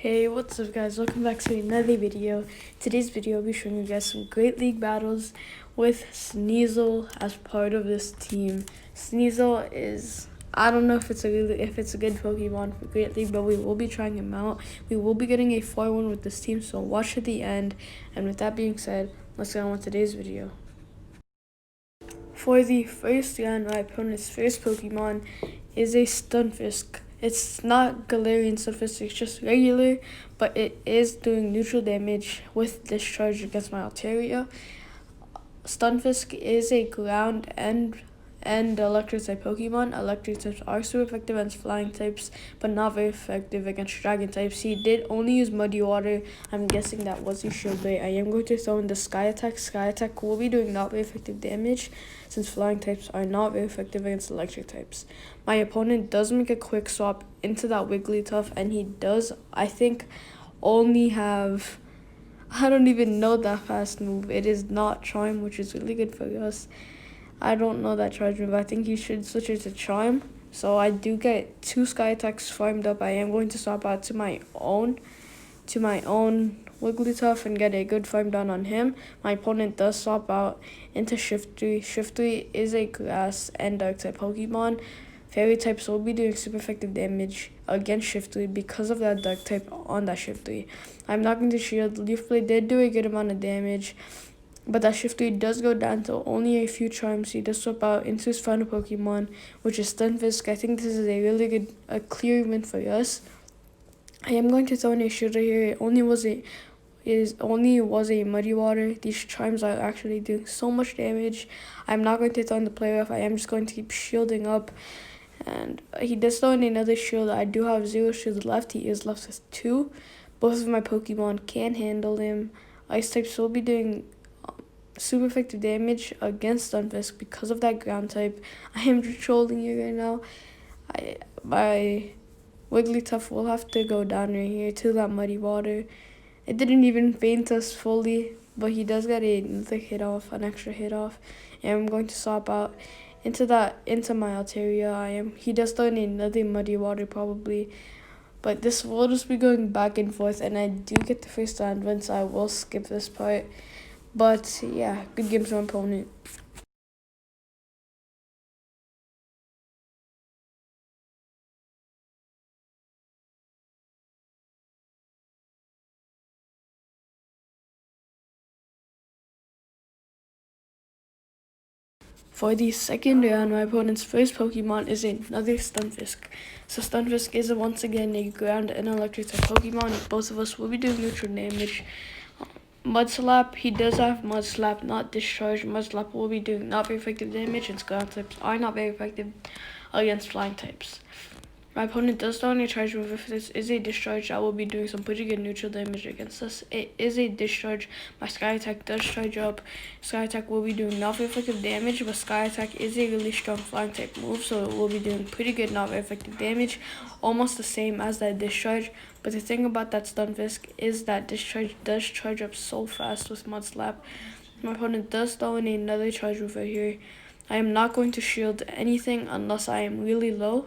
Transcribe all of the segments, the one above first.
Hey, what's up guys? Welcome back to another video. Today's video I'll be showing you guys some Great League battles with Sneasel as part of this team. Sneasel is, I don't know if it's a good Pokemon for Great League, but we will be trying him out. We will be getting a 4-1 with this team, so watch to the end. And with that being said, let's get on with today's video. For the first round, my opponent's first Pokemon is a Stunfisk. It's not Galarian Stunfisk, it's just regular, but it is doing neutral damage with discharge against my Altaria. Stunfisk is a ground and electric type Pokemon. Electric types are super effective against flying types, but not very effective against dragon types. He did only use Muddy Water. I'm guessing that was his shield bait. I am going to throw in the Sky Attack. Sky Attack will be doing not very effective damage since flying types are not very effective against electric types. My opponent does make a quick swap into that Wigglytuff, and he does, I think, only have, I don't even know that fast move. It is not Charm, which is really good for us. I don't know that charge move. I think you should switch it to Charm. So I do get 2 Sky Attacks farmed up. I am going to swap out to my own Wigglytuff and get a good farm down on him. My opponent does swap out into Shiftry. Shiftry is a grass and dark type Pokemon. Fairy types will be doing super effective damage against Shiftry because of that dark type on that Shiftry. I'm not going to shield. Leaf Blade did do a good amount of damage, but that Shiftry does go down to only a few charms. He does swap out into his final Pokemon, which is Stunfisk. I think this is a really good, clear win for us. I am going to throw in a shield right here. It only was a Muddy Water. These charms are actually doing so much damage. I'm not going to throw in the play rough. I am just going to keep shielding up. And he does throw in another shield. I do have 0 shields left. He is left with 2. Both of my Pokemon can handle him. Ice types will be doing super effective damage against Stunfisk because of that ground type. I am trolling you right now. My Wigglytuff will have to go down right here to that Muddy Water. It didn't even faint us fully, but he does get another hit off, an extra hit off. And I'm going to swap out into my Altaria. He does throw in another Muddy Water probably. But this will just be going back and forth, and I do get the first round win, so I will skip this part. But yeah, good game to my opponent. For the second round, my opponent's first Pokemon is another Stunfisk. So Stunfisk is once again a ground and electric type Pokemon. Both of us will be doing neutral damage. Mud Slap, he does have Mud Slap, not Discharge. Mud Slap will be doing not very effective damage, and ground types are not very effective against flying types. My opponent does throw in a charge move. If this is a discharge, I will be doing some pretty good neutral damage against us. It is a discharge. My Sky Attack does charge up. Sky Attack will be doing not very effective damage, but Sky Attack is a really strong flying type move, so it will be doing pretty good, not very effective damage. Almost the same as that discharge. But the thing about that Stunfisk is that discharge does charge up so fast with Mud Slap. My opponent does throw in another charge move right here. I am not going to shield anything unless I am really low.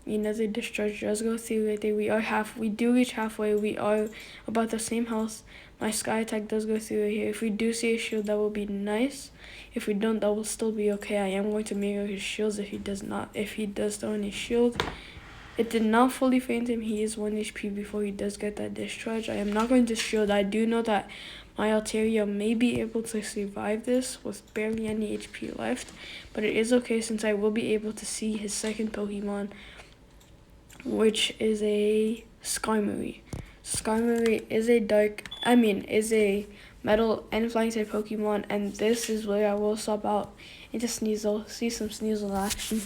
Another discharge does go through right there. We do reach halfway. We are about the same health. My Sky Attack does go through right here. If we do see a shield, that will be nice. If we don't, that will still be okay. I am going to mirror his shields if he does throw in his shield. It did not fully faint him. He is 1 HP before he does get that discharge. I am not going to shield. I do know that my Altaria may be able to survive this with barely any HP left, but it is okay since I will be able to see his second Pokemon, which is a Skarmory. Skarmory is a metal and flying type Pokemon, and this is where I will swap out into Sneasel, see some Sneasel action.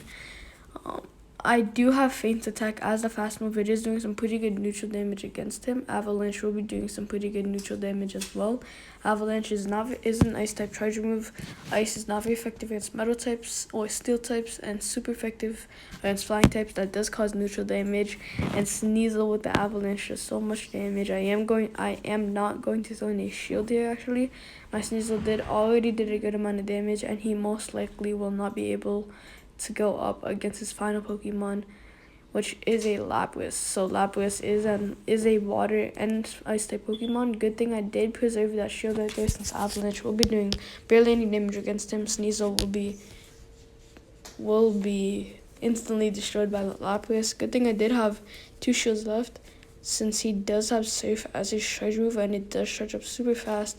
I do have Feint Attack as a fast move. It is doing some pretty good neutral damage against him. Avalanche will be doing some pretty good neutral damage as well. Avalanche is an ice type charge move. Ice is not very effective against metal types or steel types, and super effective against flying types. That does cause neutral damage. And Sneasel with the Avalanche does so much damage. I am not going to throw in a shield here actually. My Sneasel already did a good amount of damage, and he most likely will not be able to go up against his final Pokemon, which is a Lapras. So Lapras is a water and ice type Pokemon. Good thing I did preserve that shield right there, since Avalanche will be doing barely any damage against him. Sneasel will be instantly destroyed by Lapras. Good thing I did have 2 shields left, since he does have Surf as his charge move, and it does charge up super fast.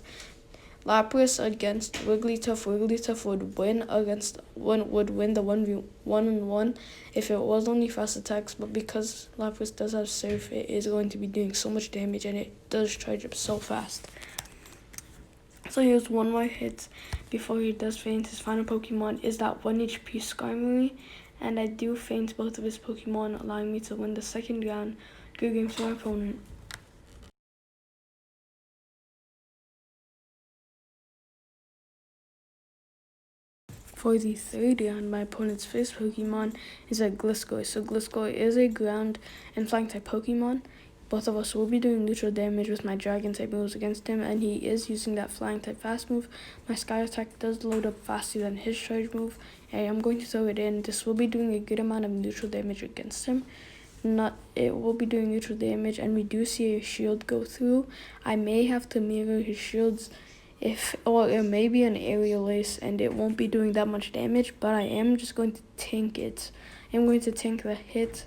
Lapras against Wigglytuff. Wigglytuff would win the 1v1 if it was only fast attacks, but because Lapras does have Surf, it is going to be doing so much damage, and it does charge up so fast. So here's one more hit before he does faint. His final Pokemon is that 1 HP Skarmory, and I do faint both of his Pokemon, allowing me to win the second round. Good game to my opponent. For the third round, my opponent's first Pokemon is a Gliscor. So Gliscor is a ground and flying type Pokemon. Both of us will be doing neutral damage with my dragon type moves against him, and he is using that flying type fast move. My Sky attack does load up faster than his charge move, and I'm going to throw it in. This will be doing a good amount of neutral damage against him. It will be doing neutral damage, and we do see a shield go through. I may have to mirror his shields, or it may be an aerial ace, and it won't be doing that much damage, but I am just going to tank it. I'm going to tank the hit,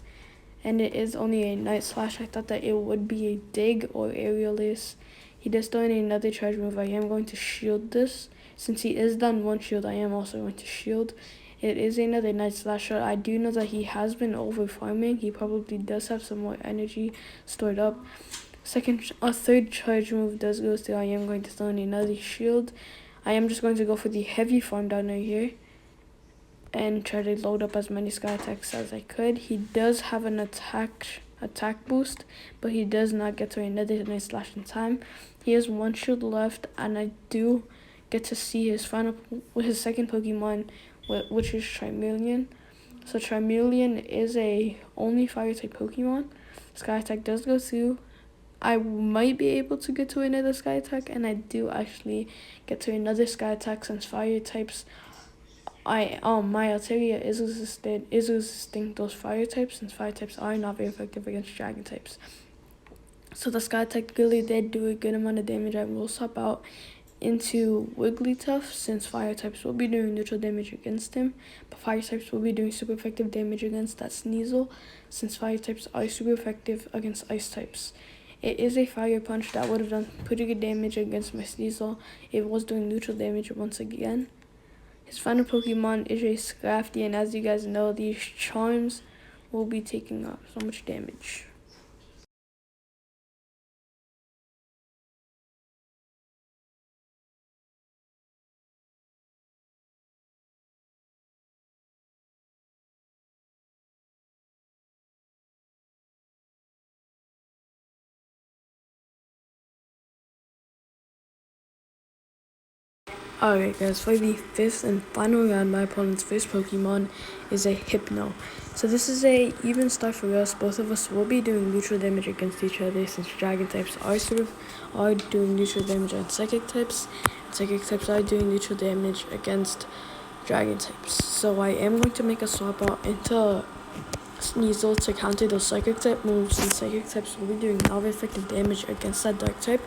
and it is only a Night Slash. I thought that it would be a dig or aerial ace. He does throw in another charge move. I am going to shield this. Since he is done one shield, I am also going to shield. It is another Night Slasher. I do know that he has been over farming. He probably does have some more energy stored up. Third charge move does go through. I am going to throw in another shield. I am just going to go for the heavy farm down right here and try to load up as many Sky attacks as I could. He does have an attack boost, but he does not get to another Night Slash in time. He has 1 shield left, and I do get to see his second Pokemon, which is Charmeleon. So Charmeleon is a only fire type Pokemon. Sky attack does go through. I might be able to get to another Sky attack, and I do actually get to another Sky attack, since fire types. My Altaria is resisting those fire types, since fire types are not very effective against dragon types. So the Sky attack really did do a good amount of damage. I will swap out into Wigglytuff, since fire types will be doing neutral damage against him, but fire types will be doing super effective damage against that Sneasel, since fire types are super effective against ice types. It is a fire punch that would have done pretty good damage against my Sneasel. It was doing neutral damage once again. His final Pokemon is a Scrafty, and as you guys know, these charms will be taking off so much damage. Alright guys, for the fifth and final round, my opponent's first Pokemon is a Hypno. So this is a even start for us. Both of us will be doing neutral damage against each other, since dragon types are doing neutral damage on psychic types. Psychic types are doing neutral damage against dragon types. So I am going to make a swap out into Sneasel to counter those psychic type moves, and psychic types will be doing non-effective damage against that dark type.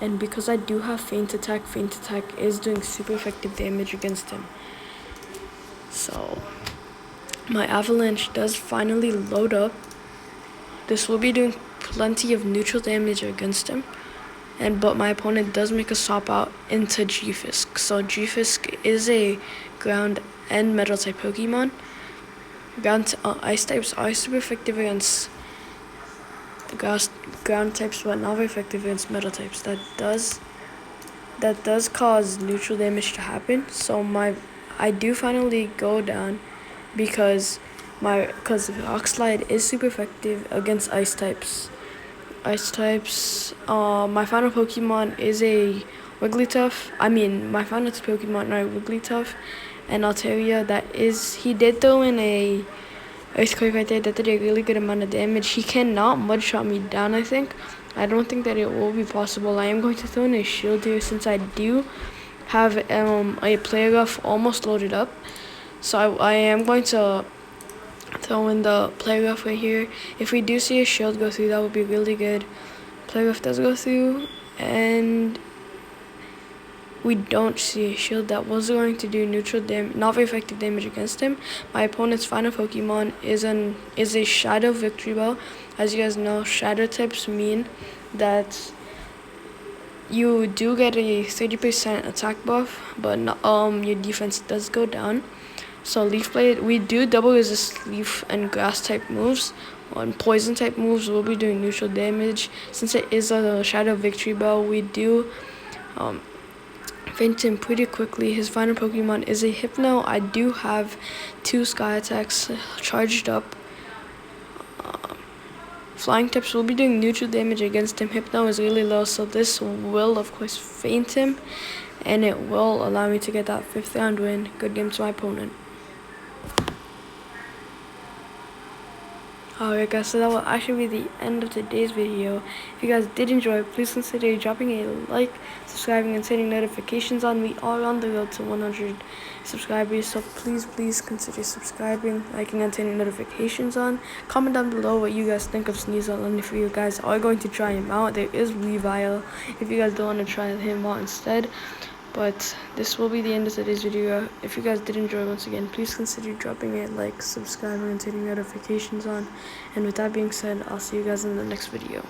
And because I do have Feint Attack is doing super effective damage against him. So my Avalanche does finally load up. This will be doing plenty of neutral damage against him, but my opponent does make a swap out into G-Fisk. So G-Fisk is a ground and metal type Pokemon. Ice types are super effective against ground types, but not very effective against metal types. That does cause neutral damage to happen. So I do finally go down because Rock Slide is super effective against ice types. My final Pokemon is a Wigglytuff. My final Pokemon are Wigglytuff and Altaria. He did throw in a Earthquake right there that did a really good amount of damage. He cannot mud shot me down, I think. I don't think that it will be possible. I am going to throw in a shield here, since I do have a Player Rough almost loaded up. So I am going to So in the play rough right here, if we do see a shield go through, that would be really good. Play rough does go through, and we don't see a shield. That was going to do neutral damage, not very effective damage against him. My opponent's final Pokemon is a Shadow Victory Bell. As you guys know, Shadow types mean that you do get a 30% attack buff, but your defense does go down. So Leaf Blade, we do double resist Leaf and Grass type moves. On Poison type moves, we'll be doing neutral damage. Since it is a Shadow Victory Bell, we do faint him pretty quickly. His final Pokemon is a Hypno. I do have 2 Sky Attacks charged up. Flying types will be doing neutral damage against him. Hypno is really low, so this will of course faint him, and it will allow me to get that 5th round win. Good game to my opponent. Alright guys, so that will actually be the end of today's video. If you guys did enjoy, please consider dropping a like, subscribing, and turning notifications on. We are on the road to 100 subscribers, so please consider subscribing, liking, and turning notifications on. Comment down below what you guys think of Sneasel, and if you guys are going to try him out. There is Weavile if you guys don't want to try him out instead. But this will be the end of today's video. If you guys did enjoy, once again, please consider dropping a like, subscribing, and turning notifications on. And with that being said, I'll see you guys in the next video.